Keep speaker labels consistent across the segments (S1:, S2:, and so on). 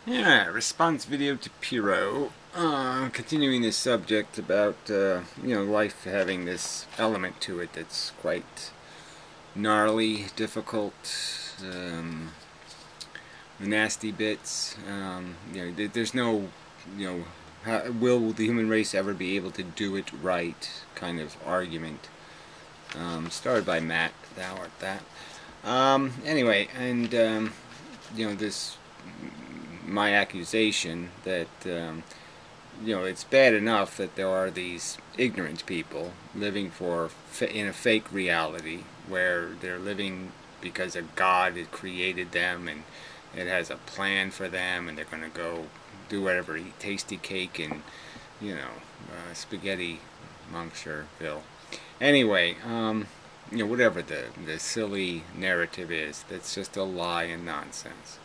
S1: Yeah, response video to Pyrrho. Continuing this subject about, life having this element to it that's quite gnarly, difficult, the nasty bits. There's no, will the human race ever be able to do it right kind of argument. Started by Matt, thou art that. Anyway, and, this my accusation that it's bad enough that there are these ignorant people living in a fake reality where they're living because a God had created them and it has a plan for them and they're going to go do whatever, eat tasty cake and spaghetti Monctureville. Anyway, whatever the silly narrative is, that's just a lie and nonsense.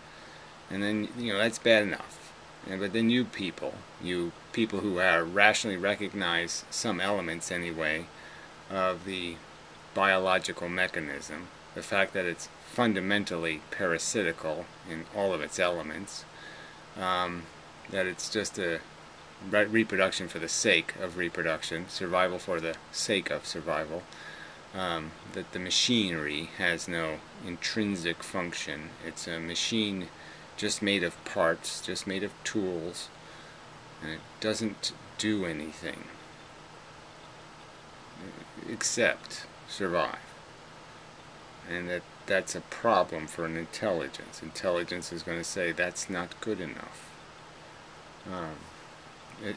S1: And then, that's bad enough. But then you people who rationally recognize some elements anyway of the biological mechanism, the fact that it's fundamentally parasitical in all of its elements, that it's just a reproduction for the sake of reproduction, survival for the sake of survival, that the machinery has no intrinsic function. It's a machine just made of parts, just made of tools, and it doesn't do anything except survive. And that's a problem for an intelligence. Intelligence is going to say that's not good enough,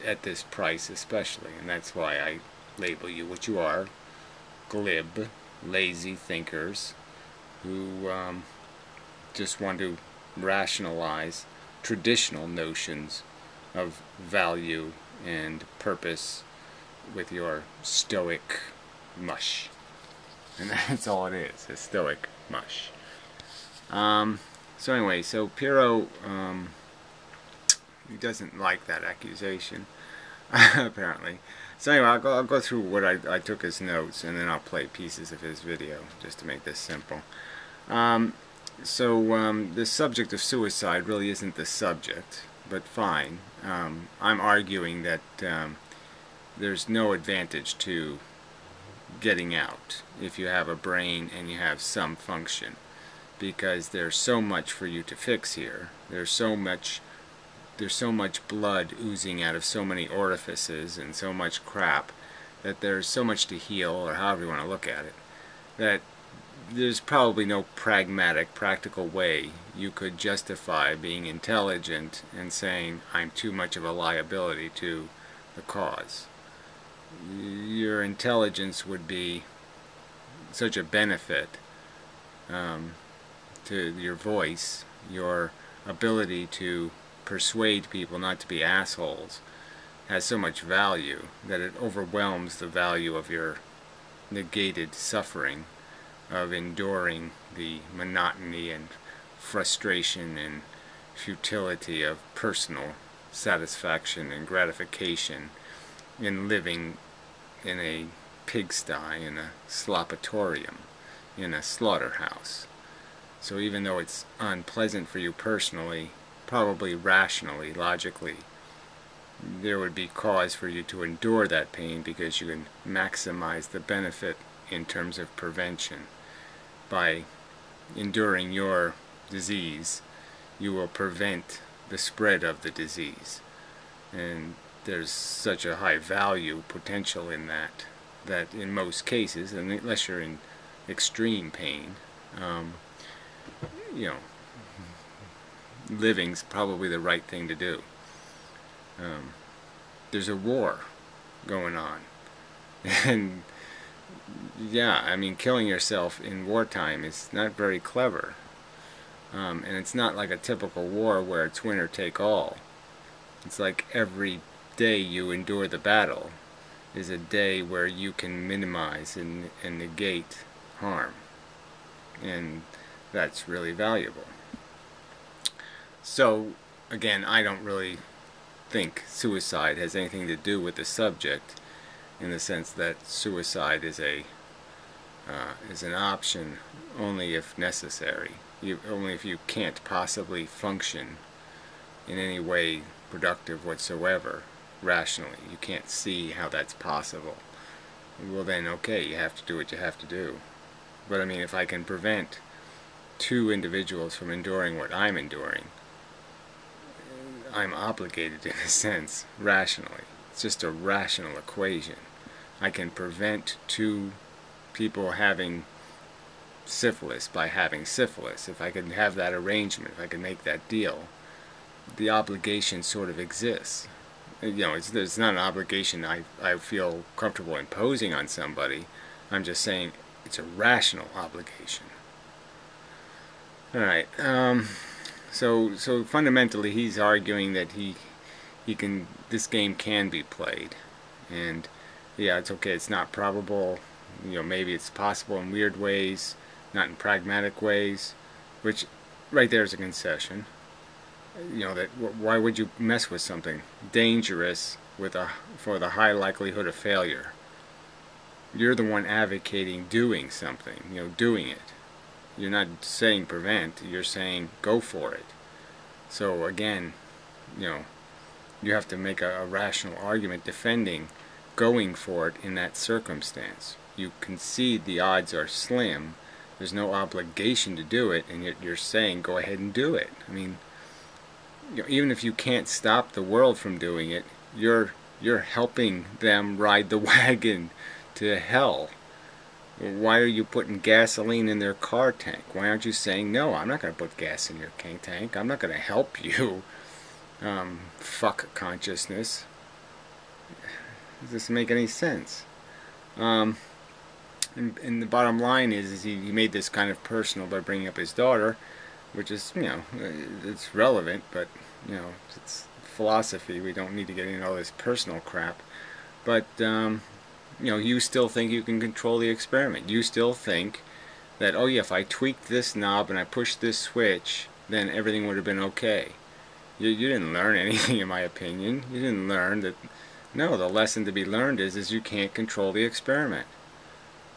S1: at this price especially, and that's why I label you what you are: glib, lazy thinkers who just want to rationalize traditional notions of value and purpose with your stoic mush. And that's all it is, a stoic mush. So anyway, so Pyrrho, he doesn't like that accusation, apparently. So anyway, I'll go through what I took as notes, and then I'll play pieces of his video, just to make this simple. The subject of suicide really isn't the subject, but fine. I'm arguing that there's no advantage to getting out if you have a brain and you have some function, because there's so much for you to fix here. There's so much blood oozing out of so many orifices and so much crap that there's so much to heal, or however you want to look at it, that there's probably no practical way you could justify being intelligent and saying I'm too much of a liability to the cause. Your intelligence would be such a benefit to your voice, your ability to persuade people not to be assholes has so much value that it overwhelms the value of your negated suffering of enduring the monotony and frustration and futility of personal satisfaction and gratification in living in a pigsty, in a slopatorium, in a slaughterhouse. So even though it's unpleasant for you personally, probably rationally, logically, there would be cause for you to endure that pain because you can maximize the benefit in terms of prevention. By enduring your disease, you will prevent the spread of the disease. And there's such a high value potential in that in most cases, and unless you're in extreme pain, living's probably the right thing to do. There's a war going on, and yeah, I mean, killing yourself in wartime is not very clever, and it's not like a typical war where it's winner take all. It's like every day you endure the battle is a day where you can minimize and negate harm, and that's really valuable. So again, I don't really think suicide has anything to do with the subject, in the sense that suicide is an option only if necessary, only if you can't possibly function in any way productive whatsoever, rationally. You can't see how that's possible. Well then, okay, you have to do what you have to do. But I mean, if I can prevent two individuals from enduring what I'm enduring, I'm obligated in a sense, rationally. It's just a rational equation. I can prevent two people having syphilis by having syphilis. If I can have that arrangement, if I can make that deal, the obligation sort of exists. You know, it's not an obligation I feel comfortable imposing on somebody. I'm just saying it's a rational obligation. Alright, so fundamentally he's arguing that this game can be played. And yeah, it's okay, it's not probable, you know, maybe it's possible in weird ways, not in pragmatic ways, which right there is a concession. You know, that why would you mess with something dangerous for the high likelihood of failure? You're the one advocating doing something, you know, doing it. You're not saying prevent, you're saying go for it. So again, you know, you have to make a rational argument defending going for it in that circumstance. You concede the odds are slim, there's no obligation to do it, and yet you're saying go ahead and do it. I mean, you know, even if you can't stop the world from doing it, you're helping them ride the wagon to hell. Why are you putting gasoline in their car tank? Why aren't you saying, no, I'm not going to put gas in your tank. I'm not going to help you. Fuck consciousness. Does this make any sense? And the bottom line is he made this kind of personal by bringing up his daughter, which is, you know, it's relevant, but, you know, it's philosophy. We don't need to get into all this personal crap. But, you know, you still think you can control the experiment. You still think that, oh yeah, if I tweaked this knob and I pushed this switch, then everything would have been okay. You didn't learn anything, in my opinion. You didn't learn that, no, the lesson to be learned is you can't control the experiment.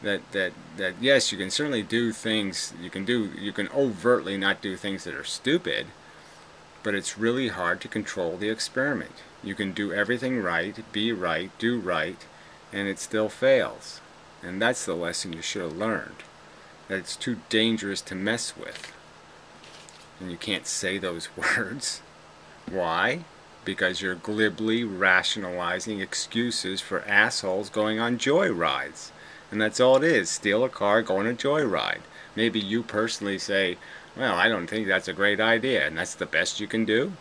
S1: That yes, you can certainly do things, you can overtly not do things that are stupid, but it's really hard to control the experiment. You can do everything right, be right, do right, and it still fails. And that's the lesson you should have learned. That it's too dangerous to mess with. And you can't say those words. Why? Because you're glibly rationalizing excuses for assholes going on joyrides. And that's all it is. Steal a car, go on a joyride. Maybe you personally say, well, I don't think that's a great idea, and that's the best you can do?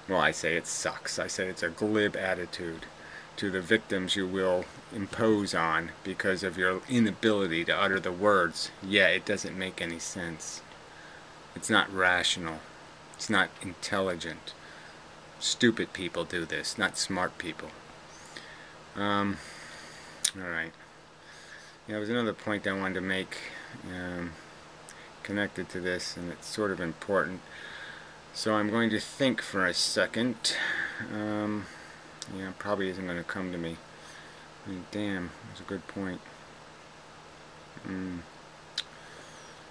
S1: Well, I say it sucks. I say it's a glib attitude to the victims you will impose on because of your inability to utter the words, yeah, it doesn't make any sense. It's not rational. It's not intelligent. Stupid people do this, not smart people. Alright. Yeah, there was another point I wanted to make connected to this, and it's sort of important. So I'm going to think for a second. Yeah, probably isn't going to come to me. I mean, damn, that's a good point.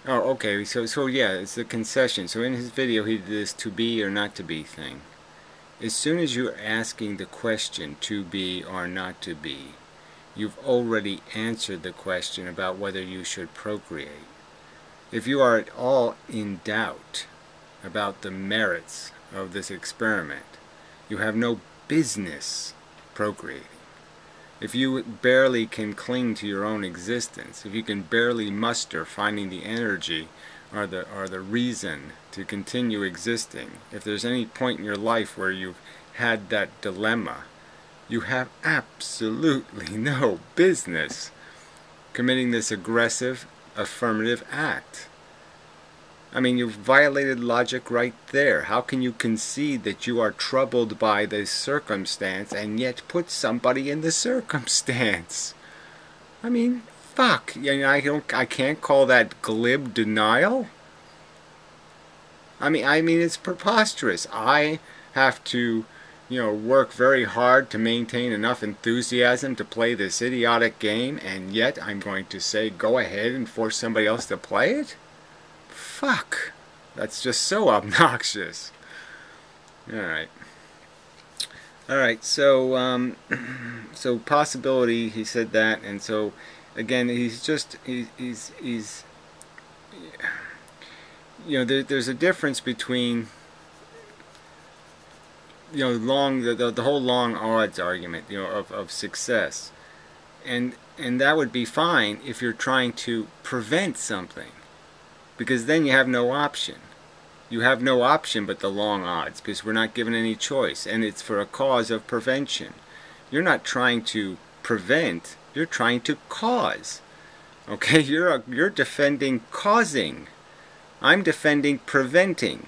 S1: Oh, okay, so yeah, it's the concession. So in his video he did this to be or not to be thing. As soon as you're asking the question to be or not to be, you've already answered the question about whether you should procreate. If you are at all in doubt about the merits of this experiment, you have no business procreating. If you barely can cling to your own existence, if you can barely muster finding the energy or the reason to continue existing, if there's any point in your life where you've had that dilemma, you have absolutely no business committing this aggressive affirmative act. I mean, you've violated logic right there. How can you concede that you are troubled by this circumstance and yet put somebody in the circumstance? I mean, fuck. I can't call that glib denial. I mean, it's preposterous. I have to, work very hard to maintain enough enthusiasm to play this idiotic game, and yet I'm going to say go ahead and force somebody else to play it? Fuck. That's just so obnoxious. Alright. Alright, so, so possibility, he said that, and so, again, he's you know, there's a difference between, you know, the whole long odds argument, you know, of success. And that would be fine if you're trying to prevent something, because then you have no option. You have no option but the long odds, because we're not given any choice, and it's for a cause of prevention. You're not trying to prevent, you're trying to cause. Okay, you're defending causing. I'm defending preventing.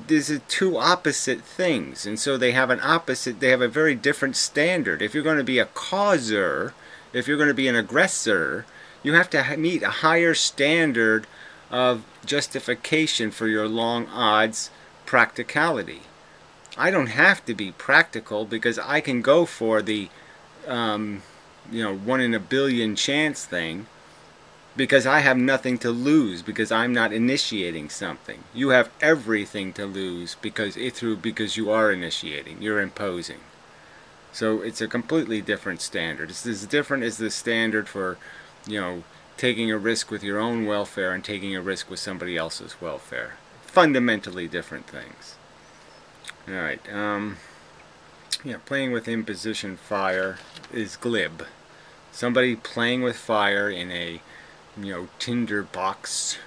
S1: These are two opposite things, and so they have a very different standard. If you're going to be a causer, if you're going to be an aggressor, you have to meet a higher standard of justification for your long odds practicality. I don't have to be practical, because I can go for the you know, 1 in a billion chance thing, because I have nothing to lose, because I'm not initiating something. You have everything to lose because you are initiating, you're imposing. So it's a completely different standard. It's as different as the standard for, you know, taking a risk with your own welfare and taking a risk with somebody else's welfare. Fundamentally different things. Alright, yeah, playing with imposition fire is glib. Somebody playing with fire in a, you know, tinder box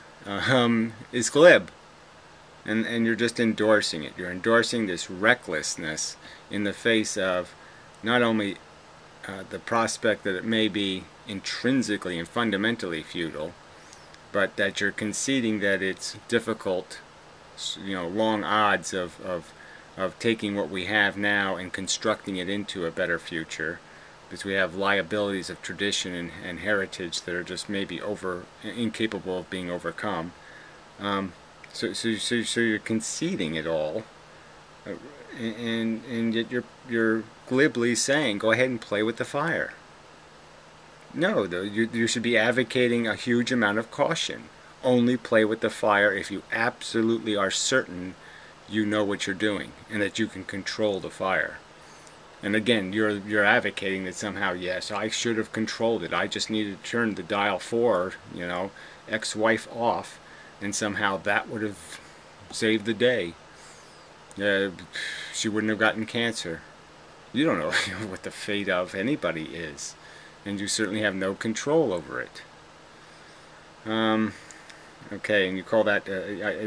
S1: is glib. And you're just endorsing it. You're endorsing this recklessness in the face of not only the prospect that it may be intrinsically and fundamentally futile, but that you're conceding that it's difficult, you know, long odds of taking what we have now and constructing it into a better future, because we have liabilities of tradition and heritage that are just maybe incapable of being overcome. So you're conceding it all, and yet you're glibly saying, go ahead and play with the fire. No, though, you should be advocating a huge amount of caution. Only play with the fire if you absolutely are certain you know what you're doing and that you can control the fire. And again, you're advocating that somehow, yes, I should have controlled it. I just needed to turn the dial 4, you know, ex-wife off, and somehow that would have saved the day. She wouldn't have gotten cancer. You don't know what the fate of anybody is, and you certainly have no control over it. Okay, and you call that,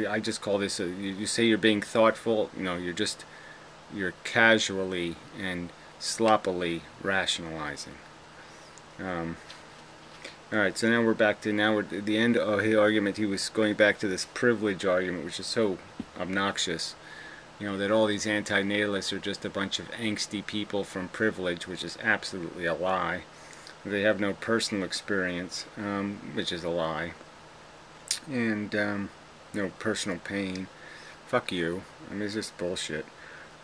S1: I just call this, you say you're being thoughtful. No, you're casually and sloppily rationalizing. Alright, so now we're back to, at the end of his argument. He was going back to this privilege argument, which is so obnoxious. You know, that all these antinatalists are just a bunch of angsty people from privilege, which is absolutely a lie. They have no personal experience, which is a lie. And no personal pain. Fuck you. I mean, it's just bullshit.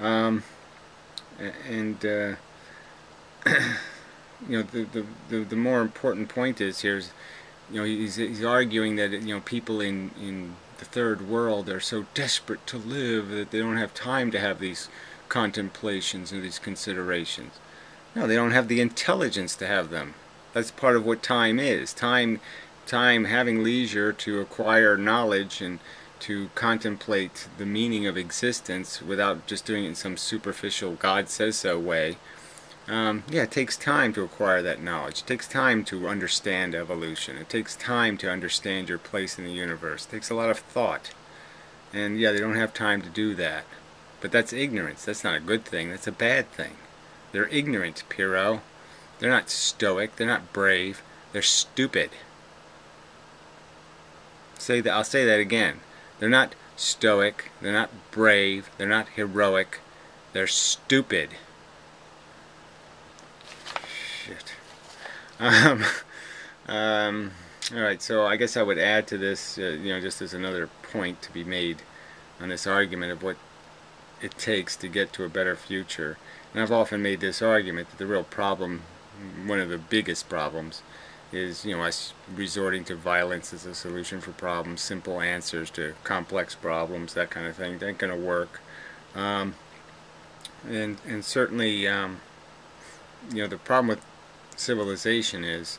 S1: You know, the more important point is here's, you know, he's arguing that, you know, people in the third world are so desperate to live that they don't have time to have these contemplations and these considerations. No, they don't have the intelligence to have them. That's part of what time is. Time having leisure to acquire knowledge and to contemplate the meaning of existence without just doing it in some superficial God says so way. Yeah, it takes time to acquire that knowledge. It takes time to understand evolution. It takes time to understand your place in the universe. It takes a lot of thought. And yeah, they don't have time to do that. But that's ignorance. That's not a good thing. That's a bad thing. They're ignorant, Pyrrho. They're not stoic. They're not brave. They're stupid. I'll say that again. They're not stoic. They're not brave. They're not heroic. They're stupid. Shit. Alright, so I guess I would add to this, you know, just as another point to be made on this argument of what it takes to get to a better future. And I've often made this argument that the real problem, one of the biggest problems, is, you know, us resorting to violence as a solution for problems, simple answers to complex problems, that kind of thing. That ain't gonna work. And certainly, the problem with civilization is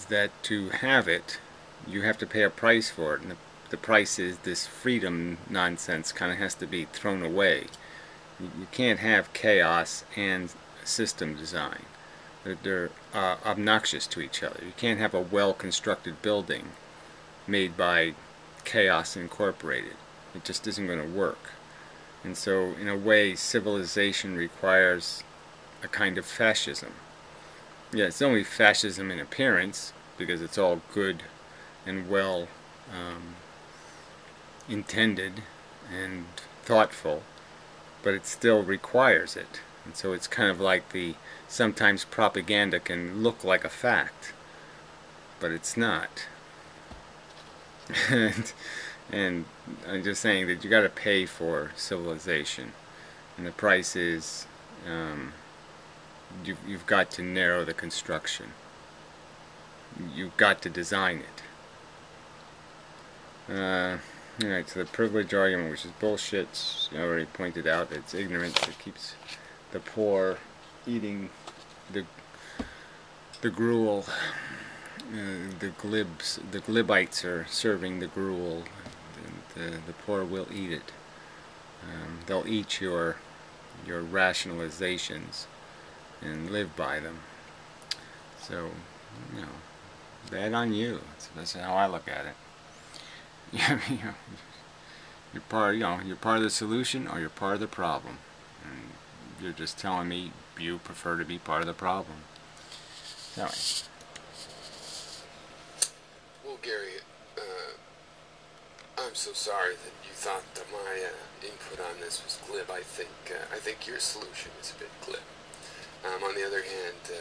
S1: that to have it, you have to pay a price for it, and the price is this freedom nonsense kind of has to be thrown away. You can't have chaos and system design. They're obnoxious to each other. You can't have a well-constructed building made by chaos incorporated. It just isn't going to work. And so, in a way, civilization requires a kind of fascism. Yeah, it's only fascism in appearance, because it's all good and well intended and thoughtful, but it still requires it. And so it's kind of like sometimes propaganda can look like a fact, but it's not. and I'm just saying that you got to pay for civilization, and the price is you've got to narrow the construction. You've got to design it. Alright, so the privilege argument, which is bullshit, I already pointed out. It's ignorance that keeps the poor eating the gruel. The Glibites are serving the gruel. The poor will eat it. They'll eat your rationalizations and live by them. So, bad on you. That's how I look at it. You're part of the solution, or you're part of the problem. And you're just telling me you prefer to be part of the problem. Anyway.
S2: Well, Gary, I'm so sorry that you thought that my input on this was glib. I think your solution is a bit glib. On the other hand,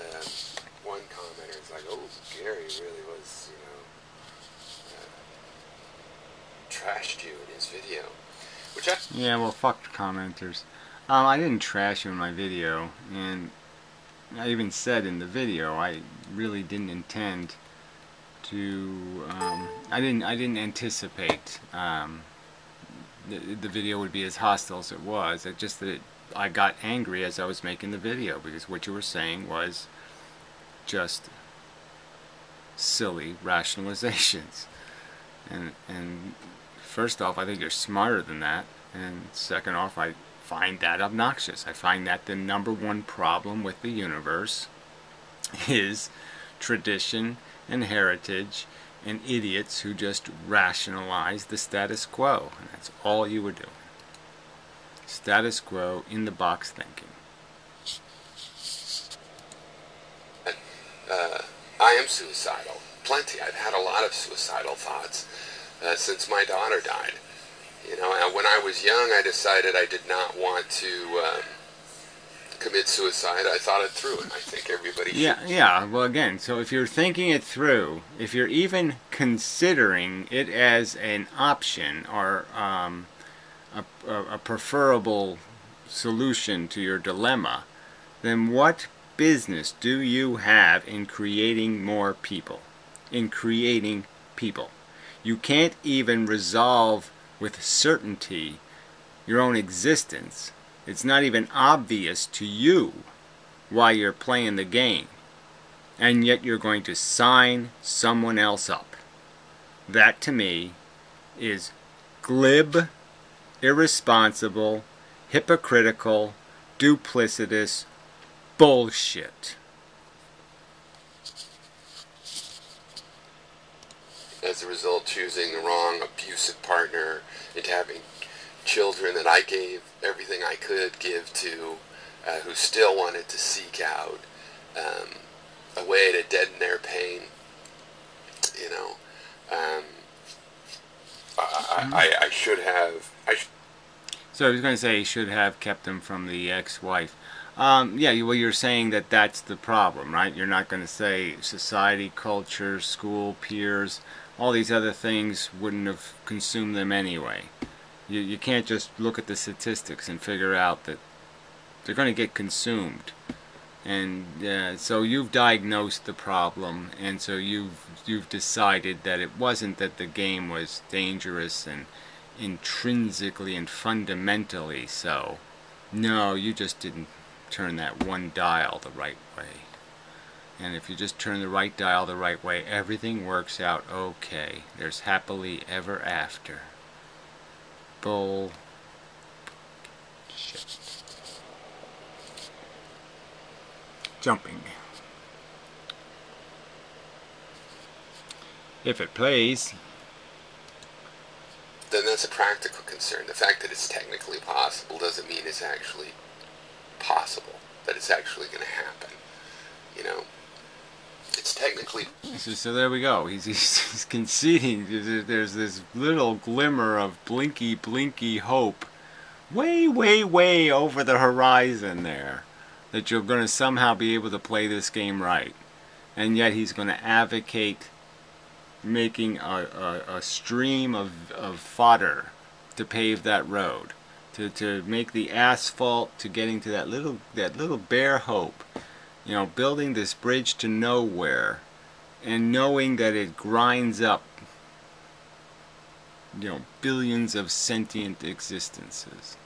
S2: one commenter is like, "Oh, Gary really was, trashed you in his video," which
S1: yeah, well, fuck the commenters. I didn't trash you in my video, and I even said in the video I really didn't intend to. I didn't anticipate the video would be as hostile as it was. It just that I got angry as I was making the video, because what you were saying was just silly rationalizations. And first off, I think you're smarter than that, and second off, I find that obnoxious. I find that the number one problem with the universe is tradition and heritage and idiots who just rationalize the status quo. And that's all you were doing. Status quo, in the box thinking.
S2: I am suicidal. Plenty. I've had a lot of suicidal thoughts since my daughter died. And when I was young, I decided I did not want to commit suicide. I thought it through, and I think everybody should.
S1: Yeah. Well, again, so if you're thinking it through, if you're even considering it as an option or a preferable solution to your dilemma, then what business do you have in creating more people? In creating people. You can't even resolve with certainty your own existence. It's not even obvious to you why you're playing the game, and yet you're going to sign someone else up. That, to me, is glib, irresponsible, hypocritical, duplicitous bullshit.
S2: As a result, choosing the wrong abusive partner and having children that I gave everything I could give to, who still wanted to seek out a way to deaden their pain. I should have.
S1: So I was going to say he should have kept him from the ex-wife. Yeah, well, you're saying that that's the problem, right? You're not going to say society, culture, school, peers, all these other things wouldn't have consumed them anyway. You can't just look at the statistics and figure out that they're going to get consumed. And so you've diagnosed the problem, and so you've decided that it wasn't that the game was dangerous and intrinsically and fundamentally so. No, you just didn't turn that one dial the right way. And if you just turn the right dial the right way, everything works out okay. There's happily ever after. Bull. Shit. Jumping. If it plays.
S2: Then that's a practical concern. The fact that it's technically possible doesn't mean it's actually possible, that it's actually going to happen. You know, it's technically...
S1: So there we go. He's conceding. There's this little glimmer of blinky hope way, way, way over the horizon there, that you're going to somehow be able to play this game right. And yet he's going to advocate making a stream of fodder to pave that road, to make the asphalt, to getting to that little bare hope, you know, building this bridge to nowhere, and knowing that it grinds up, you know, billions of sentient existences.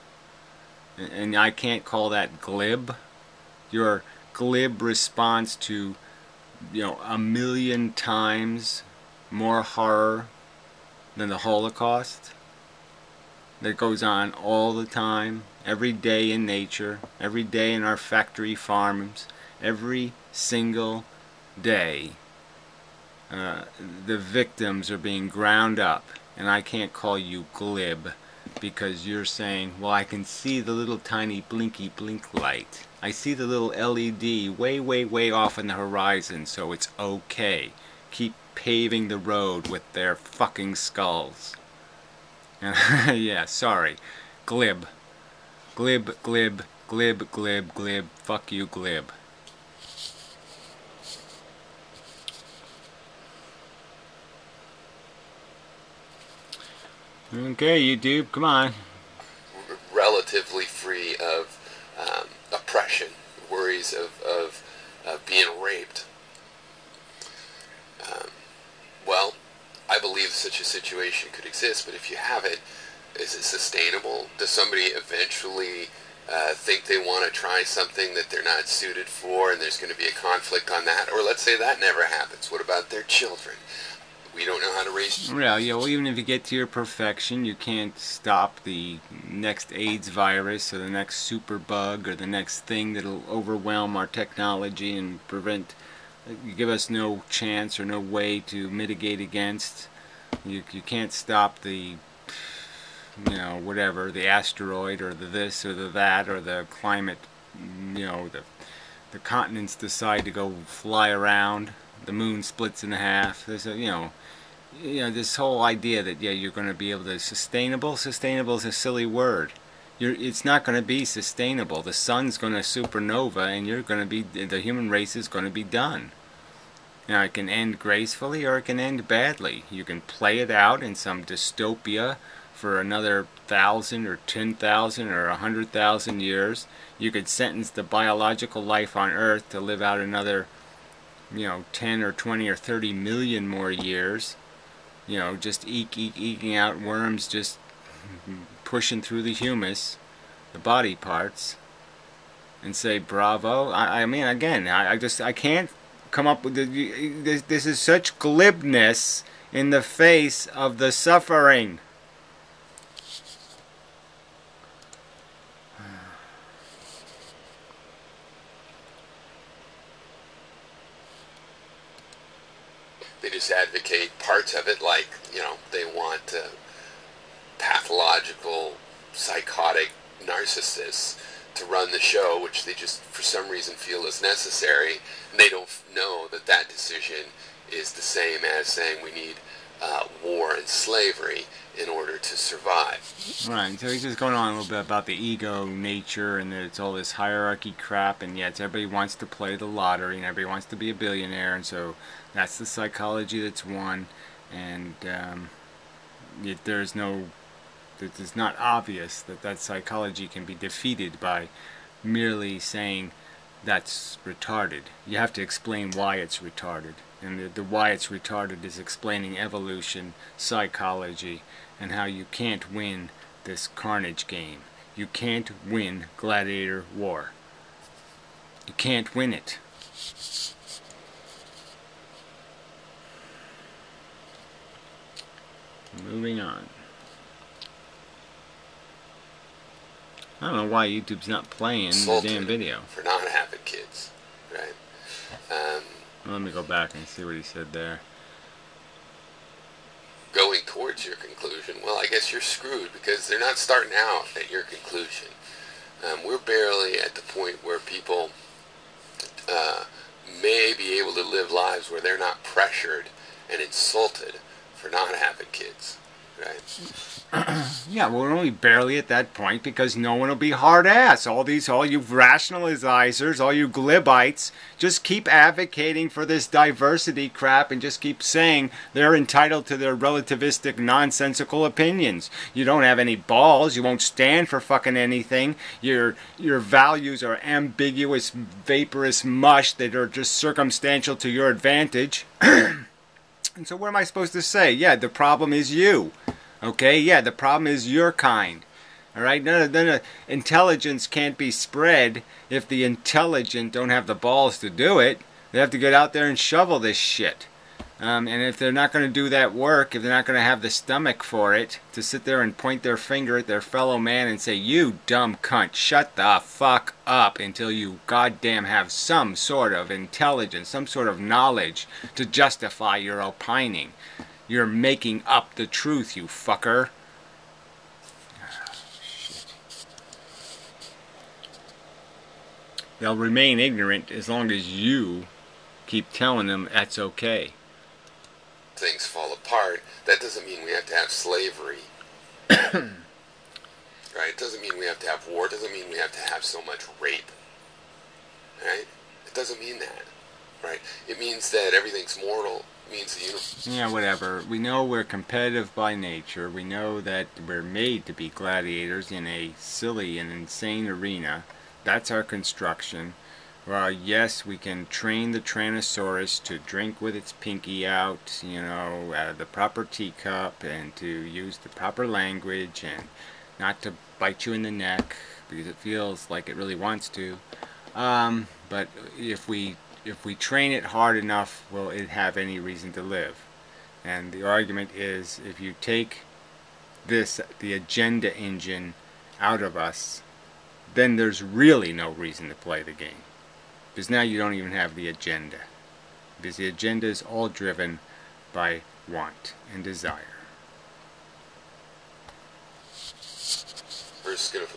S1: And I can't call that glib. Your glib response to, you know, 1,000,000 times more horror than the Holocaust that goes on all the time, every day in nature, every day in our factory farms, every single day. The victims are being ground up, and I can't call you glib because you're saying, well, I can see the little tiny blinky blink light. I see the little LED way, way, way off in the horizon, so it's okay. Keep paving the road with their fucking skulls. Yeah, sorry. Glib. Glib, glib, glib, glib, glib. Fuck you, glib. Okay, YouTube, come on.
S2: Relatively free of oppression, worries of being raped. Well, I believe such a situation could exist, but if you have it, is it sustainable? Does somebody eventually think they want to try something that they're not suited for, and there's going to be a conflict on that? Or let's say that never happens. What about their children? We don't know how to raise...
S1: Well, yeah, well, even if you get to your perfection, you can't stop the next AIDS virus or the next super bug or the next thing that'll overwhelm our technology and prevent... You give us no chance or no way to mitigate against. You can't stop the, you know, whatever, the asteroid or the this or the that or the climate, you know, the continents decide to go fly around, the moon splits in half. There's a, you know, this whole idea that, yeah, you're going to be able to... Sustainable is a silly word. It's not going to be sustainable. The sun's going to supernova and you're going to be... The human race is going to be done. Now, it can end gracefully or it can end badly. You can play it out in some dystopia for another 1,000 or 10,000 or 100,000 years. You could sentence the biological life on Earth to live out another, you know, 10 or 20 or 30 million more years. You know, just eking out worms, just pushing through the humus, the body parts, and say bravo. I mean, again, I can't come up with this is such glibness in the face of the suffering.
S2: They just advocate parts of it, like, you know, they want pathological, psychotic narcissists to run the show, which they just, for some reason, feel is necessary. And they don't know that that decision is the same as saying we need war and slavery in order to survive.
S1: Right, so he's just going on a little bit about the ego nature and that it's all this hierarchy crap, and yet everybody wants to play the lottery and everybody wants to be a billionaire, and so that's the psychology that's won, and yet there's no... It is not obvious that that psychology can be defeated by merely saying that's retarded. You have to explain why it's retarded. And the why it's retarded is explaining evolution, psychology, and how you can't win this carnage game. You can't win gladiator war. You can't win it. Moving on. I don't know why YouTube's not playing the damn video.
S2: For not having kids, right?
S1: Let me go back and see what he said there.
S2: Going towards your conclusion, well, I guess you're screwed because they're not starting out at your conclusion. We're barely at the point where people may be able to live lives where they're not pressured and insulted for not having kids, right?
S1: Yeah, we're only barely at that point because no one will be hard-ass. All you rationalizers, all you Glibites, just keep advocating for this diversity crap and just keep saying they're entitled to their relativistic, nonsensical opinions. You don't have any balls. You won't stand for fucking anything. Your values are ambiguous, vaporous mush that are just circumstantial to your advantage. And so what am I supposed to say? Yeah, the problem is you. Okay, yeah, the problem is your kind. Alright, none of intelligence can't be spread if the intelligent don't have the balls to do it. They have to get out there and shovel this shit. And if they're not going to do that work, if they're not going to have the stomach for it, to sit there and point their finger at their fellow man and say, you dumb cunt, shut the fuck up until you goddamn have some sort of intelligence, some sort of knowledge to justify your opining. You're making up the truth, you fucker. Shit. They'll remain ignorant as long as you keep telling them that's okay.
S2: Things fall apart. That doesn't mean we have to have slavery. Right? It doesn't mean we have to have war. It doesn't mean we have to have so much rape. Right? It doesn't mean that. Right? It means that everything's mortal. It means the universe.
S1: Yeah, whatever. We know we're competitive by nature. We know that we're made to be gladiators in a silly and insane arena. That's our construction. Well, yes, we can train the Tyrannosaurus to drink with its pinky out, you know, out of the proper teacup, and to use the proper language, and not to bite you in the neck because it feels like it really wants to. But if we train it hard enough, will it have any reason to live? And the argument is, if you take the agenda engine, out of us, then there's really no reason to play the game. Because now you don't even have the agenda. Because the agenda is all driven by want and desire.
S2: It's going to,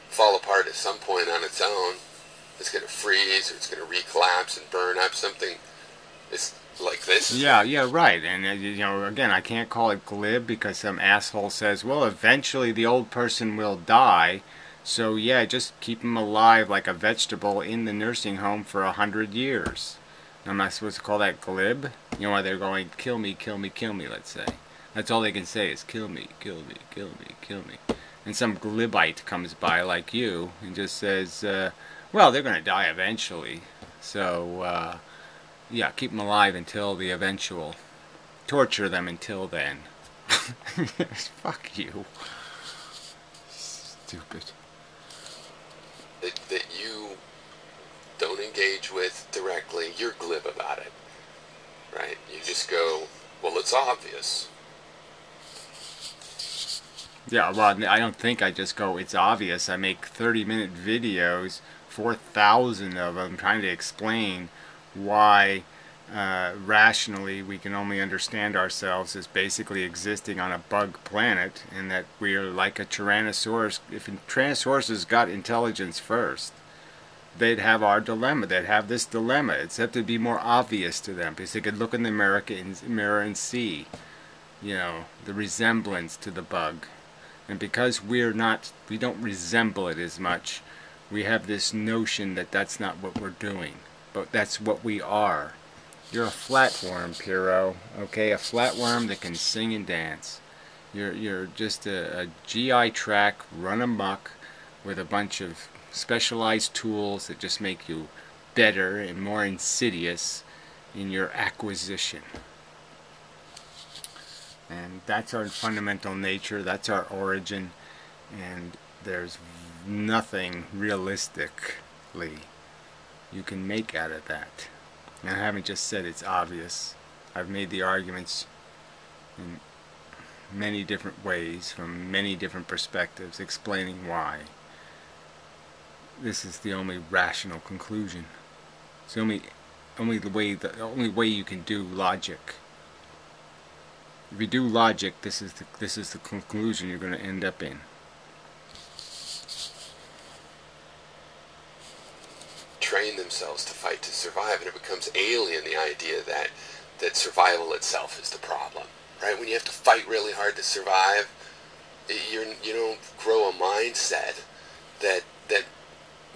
S2: fall apart at some point on its own. It's going to freeze, or it's going to recollapse and burn up. Something is like this.
S1: Yeah, right. And again, I can't call it glib because some asshole says, well, eventually the old person will die. So yeah, just keep them alive like a vegetable in the nursing home for 100 years. I'm not supposed to call that glib? You know why they're going, kill me, kill me, kill me, let's say. That's all they can say is kill me, kill me, kill me, kill me. And some glibite comes by like you and just says, well, they're going to die eventually. So, yeah, keep them alive until the eventual. Torture them until then. Fuck you. Stupid.
S2: That you don't engage with directly, you're glib about it, right? You just go, well, it's obvious.
S1: Yeah, well, I don't think I just go, it's obvious. I make 30-minute videos, 4,000 of them, trying to explain why rationally we can only understand ourselves as basically existing on a bug planet, and that we are like a Tyrannosaurus. If Tyrannosaurus got intelligence first, they'd have our dilemma. They'd have this dilemma, except it'd be more obvious to them because they could look in the mirror and see, the resemblance to the bug. And because we don't resemble it as much, we have this notion that that's not what we're doing, but that's what we are. You're a flatworm, Pyrrho, okay? A flatworm that can sing and dance. You're just a GI track run amok with a bunch of specialized tools that just make you better and more insidious in your acquisition. And that's our fundamental nature, that's our origin, and there's nothing realistically you can make out of that. And I haven't just said it's obvious. I've made the arguments in many different ways, from many different perspectives, explaining why. This is the only rational conclusion. It's the only way you can do logic. If you do logic, this is the conclusion you're going to end up in.
S2: Train themselves to fight to survive, and it becomes alien, the idea that survival itself is the problem, right? When you have to fight really hard to survive, you don't grow a mindset that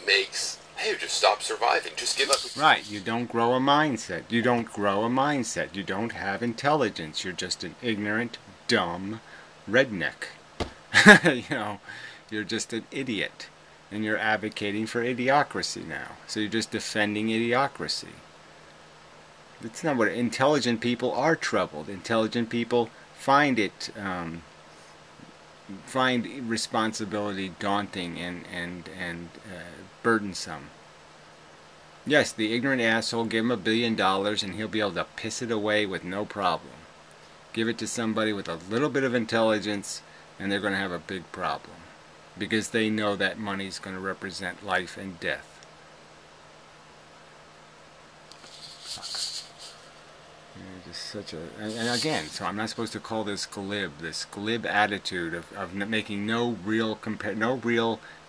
S2: makes, hey, just stop surviving, just give up.
S1: Right, you don't grow a mindset. You don't grow a mindset. You don't have intelligence. You're just an ignorant, dumb redneck. You're just an idiot. And you're advocating for idiocracy now. So you're just defending idiocracy. That's not what intelligent people are. Troubled. Intelligent people find it, find responsibility daunting and burdensome. Yes, the ignorant asshole, give him $1 billion and he'll be able to piss it away with no problem. Give it to somebody with a little bit of intelligence and they're going to have a big problem. Because they know that money's going to represent life and death. Just such a, and again, so I'm not supposed to call this glib attitude of making no real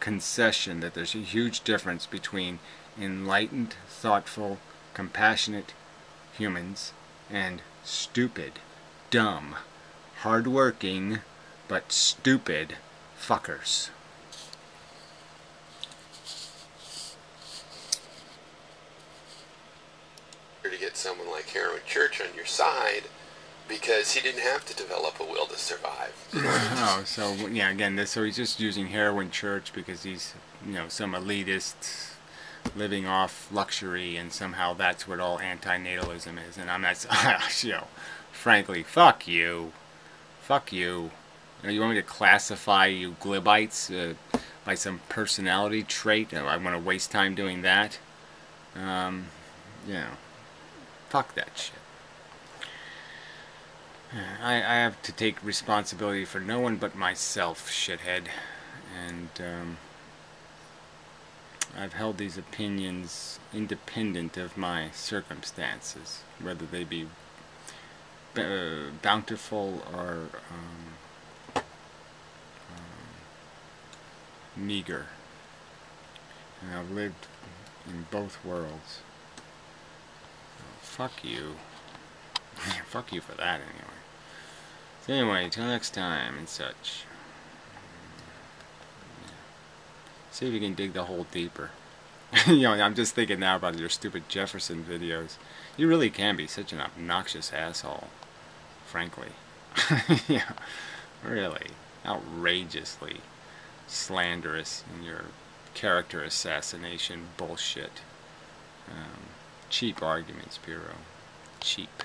S1: concession that there's a huge difference between enlightened, thoughtful, compassionate humans and stupid, dumb, hardworking, but stupid fuckers.
S2: To get someone like Heroin Church on your side, because he didn't have to develop a will to survive.
S1: Oh, so yeah, again, so he's just using Heroin Church because he's, some elitist living off luxury, and somehow that's what all antinatalism is. And I'm not, frankly, fuck you. You want me to classify you Glibites by some personality trait? I want to waste time doing that. Fuck that shit. I have to take responsibility for no one but myself, shithead. And I've held these opinions independent of my circumstances, whether they be bountiful or meager. And I've lived in both worlds. Fuck you. Fuck you for that, anyway. So anyway, till next time and such. See if you can dig the hole deeper. I'm just thinking now about your stupid Jefferson videos. You really can be such an obnoxious asshole. Frankly. Yeah. Really. Outrageously slanderous in your character assassination bullshit. Cheap arguments, Pyrrho. Cheap.